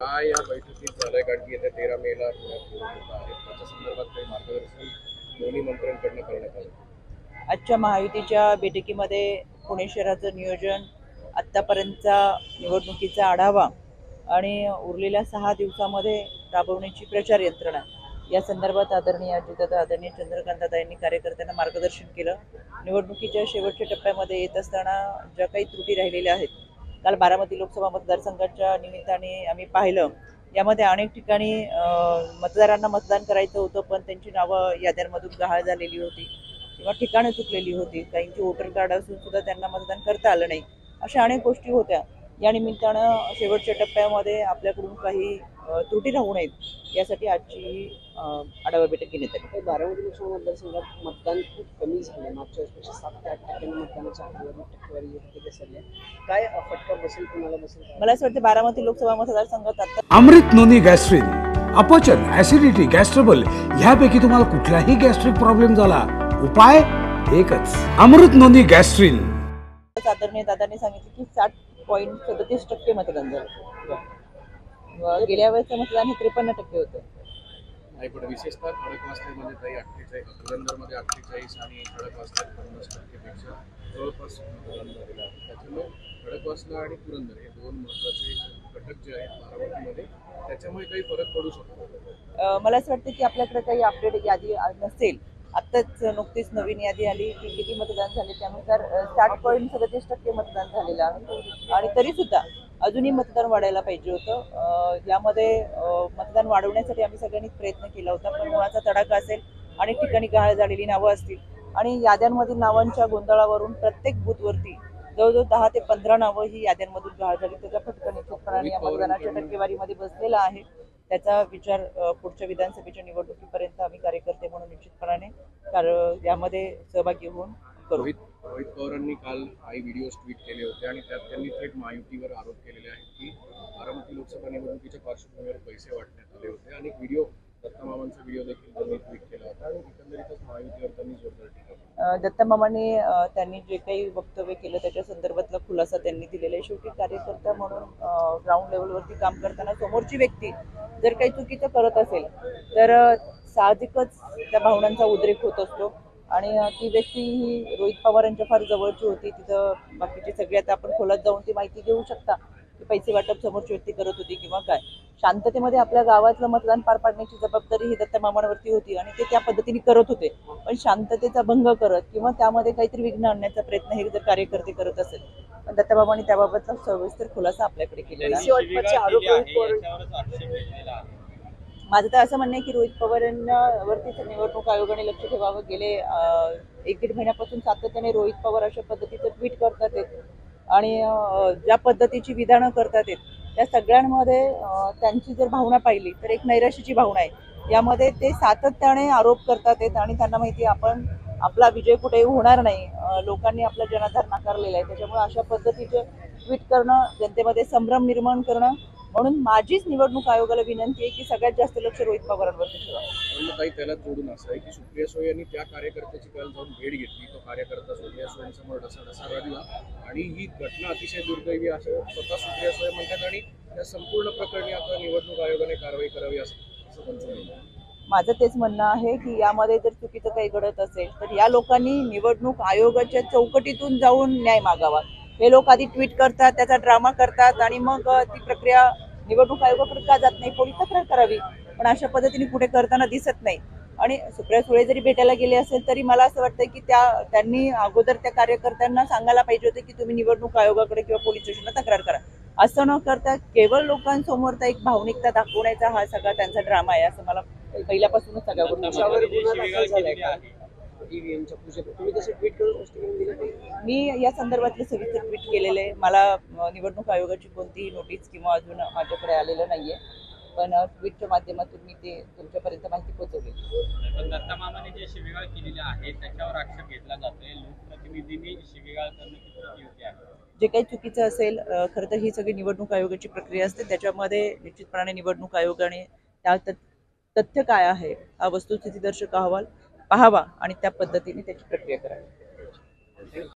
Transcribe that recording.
काय या बैठकीत झालंय? कारण की येत्या 13 मेला पुण्यात निवडणुका आहेत, त्याच्या संदर्भात काही मार्गदर्शन दोन्ही मंत्र्यांकडनं करण्यात आलं? आजच्या महायुतीच्या बैठकीमध्ये पुणे शहराचं नियोजन, आत्तापर्यंतचा निवडणुकीचा आढावा आणि उरलेल्या 6 दिवसामध्ये राबवण्याची प्रचार यंत्रणा या संदर्भात आदरणीय अजितदादा, आदरणीय चंद्रकांतदादा यांनी कार्यकर्त्यांना मार्गदर्शन केलं. निवडणुकीच्या शेवटच्या टप्प्यामध्ये येत असताना ज्या काही त्रुटी राहिलेल्या आहेत, काल बारामती लोकसभा मतदारसंघाच्या निमित्ताने आम्ही पाहिलं. यामध्ये अनेक ठिकाणी मतदारांना मतदान करायचं होतं, पण त्यांची नावं याद्यांमधून गहाळ झालेली होती किंवा ठिकाणं चुकलेली होती. काहींची वोटर कार्ड असून सुद्धा त्यांना मतदान करता आलं नाही. अशा अनेक गोष्टी होत्या. या निमित्तानं शेवटच्या टप्प्यामध्ये आपल्याकडून काही त्रुटी राहू नयेत यासाठी आजची आढावा बैठक घेण्यात आली. बारामती लोकसभा मतदारसंघात मतदान खूप कमी झालं. मागच्या वर्षीपेक्षा 7 ते 8% मतदानाच्या टक्केवारी घसरली. काय फटका बसेल, कुणाला बसेल? मला असं वाटतं बारामती लोकसभा मतदारसंघात आता अमृत नोनी गॅस्ट्रिन, अपचन, ऍसिडिटी, गॅस्ट्रबल ह्यापैकी तुम्हाला कुठलाही गॅस्ट्रिक प्रॉब्लेम झाला, उपाय एकच, अमृत नोनी गॅस्ट्रिन. आदरणीय दादांनी सांगितलं की 60.37% मतदान झालं. गेल्या वेळेचं मतदान हे 53% होतं. नाही, पण विशेषतः खडकवासल्यामध्ये काही 48, पुरंदरमध्ये 48 आणि खडकवासल्यात 50% पेक्षा जवळपास मतदान झालेलं आहे. त्याच्यामुळे खडकवासला आणि पुरंदर हे दोन महत्त्वाचे घटक जे आहेत बारामतीमध्ये, त्याच्यामुळे काही फरक पडू शकतो. मला असं वाटतं की आपल्याकडे काही अपडेट यादी नसेल. आत्ताच नुकतीच नवीन यादी आली की किती मतदान झाले, त्यानुसार 60.37% मतदान झालेलं आहे. आणि तरीसुद्धा अजूनही मतदान वाढायला पाहिजे होतं. यामध्ये मतदान वाढवण्यासाठी आम्ही सगळ्यांनी प्रयत्न केला होता, पण उन्हाचा तडाखा असेल, अनेक ठिकाणी गहाळ झालेली नावं असतील आणि याद्यांमधील नावांच्या गोंधळावरून प्रत्येक बूथवरती जवळजवळ 10 ते 15 नावं ही याद्यांमधून गहाळ झाली. त्याचा फटका निश्चितपणाने या मतदानाच्या टक्केवारीमध्ये बसलेला आहे. त्याचा विचार पुढच्या विधानसभेच्या निवडणुकीपर्यंत आम्ही कार्यकर्ते म्हणून निश्चितपणाने यामध्ये सहभागी होऊन करू. रोहित पवारांनी काल काही व्हिडिओज ट्विट केले होते आणि त्यात त्यांनी थेट महायुतीवर आरोप केलेले आहेत की बारामती लोकसभा निवडणुकीच्या पार्श्वभूमीवर पैसे वाटण्यात आले होते. आणि व्हिडिओ, दत्तामामांचा व्हिडिओ देखील त्यांनी ट्विट केला होता आणि एकंदरीतच महायुतीवर त्यांनी जोरदार टीका केली. दत्तामामांनी त्यांनी जे काही वक्तव्य केलं त्याच्या संदर्भातला खुलासा त्यांनी दिलेला आहे. शेवटी कार्यकर्ता म्हणून ग्राउंड लेवलवरती काम करताना समोरची व्यक्ती जर काही चुकीचं करत असेल तर साहजिकच त्या भावनांचा उद्रेक होत असतो. आणि ती व्यक्ती ही रोहित पवारांच्या फार जवळची होती. तिथं बाकीचे सगळे आता आपण खोलात जाऊन ती माहिती घेऊ शकता की पैसे वाटप समोरची व्यक्ती करत होती किंवा काय. शांततेमध्ये आपल्या गावातलं मतदान पार पाडण्याची जबाबदारी ही दत्तामामांवरती होती आणि ते त्या पद्धतीने करत होते. पण शांततेचा भंग करत किंवा त्यामध्ये काहीतरी विघ्न आणण्याचा प्रयत्न हे जर कार्यकर्ते करत असेल, पण दत्तामामांनी त्याबाबतचा सविस्तर खुलासा आपल्याकडे केलेला आहे. माझं तर असं म्हणणं आहे की रोहित पवारांवरतीच निवडणूक आयोगाने लक्ष ठेवावं. गेले 1-1.5 महिन्यापासून सातत्याने रोहित पवार अशा पद्धतीचं ट्विट करतात आणि ज्या पद्धतीची विधानं करतात त्या सगळ्यांमध्ये त्यांची जर भावना पाहिली तर एक नैराश्याची भावना आहे. यामध्ये ते सातत्याने आरोप करतात आणि त्यांना माहिती आहे आपला विजय कुठेही होणार नाही. लोकांनी आपला जनाधार नाकारलेला आहे. त्याच्यामुळे अशा पद्धतीचे ट्विट करणं, जनतेमध्ये संभ्रम निर्माण करणं, म्हणून माझीच निवडणूक आयोगाला विनंती आहे की सगळ्यात जास्त लक्ष रोहित पवारांवरती ठेवा. पण काही त्याला जोडून असं आहे की सुप्रिया सुळे यांनी त्या कार्यकर्त्याची काल जाऊन भेट घेतली. तो कार्यकर्ता सुप्रिया सुळेंसमोर ढसाढसा रडला आणि ही घटना अतिशय दुर्दैवी असं स्वतः सुप्रिया सुळे म्हणतात आणि त्या संपूर्ण प्रकरणी आता निवडणूक आयोगाने कारवाई करावी असं त्यांचं म्हणणं आहे. माझं तेच म्हणणं आहे की यामध्ये जर चुकीचं काही घडत असेल तर या लोकांनी निवडणूक आयोगाच्या चौकटीतून जाऊन न्याय मागावा. हे लोक आधी ट्विट करतात, त्याचा ड्रामा करतात आणि मग ती प्रक्रिया निवडणूक आयोगाकडे का जात नाही, पोलीस तक्रार करावी. पण अशा पद्धतीने पुढे करताना दिसत नाही. आणि सुप्रिया सुळे जरी भेटायला गेले असेल तरी मला असं वाटतं की त्यांनी अगोदर त्या कार्यकर्त्यांना सांगायला पाहिजे होते की तुम्ही निवडणूक आयोगाकडे किंवा पोलीस स्टेशनला तक्रार करा. असं न करता केवळ लोकांसमोर एक भावनिकता दाखवण्याचा हा सगळा त्यांचा ड्रामा आहे, असं मला पहिल्यापासूनच सगळ्या मी या संदर्भातले सविस्तर ट्विट केलेले आहे. मला निवडणूक आयोगाची कोणतीही नोटीस किंवा अजून माझ्याकडे आलेलं नाहीये, पण ट्विटच्या माध्यमातून मी ते तुमच्यापर्यंत माहिती पोहोचवली. पण दत्तामामाने जे शिवीगाळ केलेली आहे त्याच्यावर आक्षेप घेतला जातोय. लोकप्रतिनिधींनी शिवीगाळ करणं किती योग्य आहे? जे काही चुकीचं असेल, खरं तर ही सगळी निवडणूक आयोगाची प्रक्रिया असते. त्याच्यामध्ये निश्चितपणाने निवडणूक आयोगाने त्या तथ्य काय आहे हा वस्तुस्थितीदर्शक अहवाल पाहावा आणि त्या पद्धतीने त्याची प्रक्रिया करावी.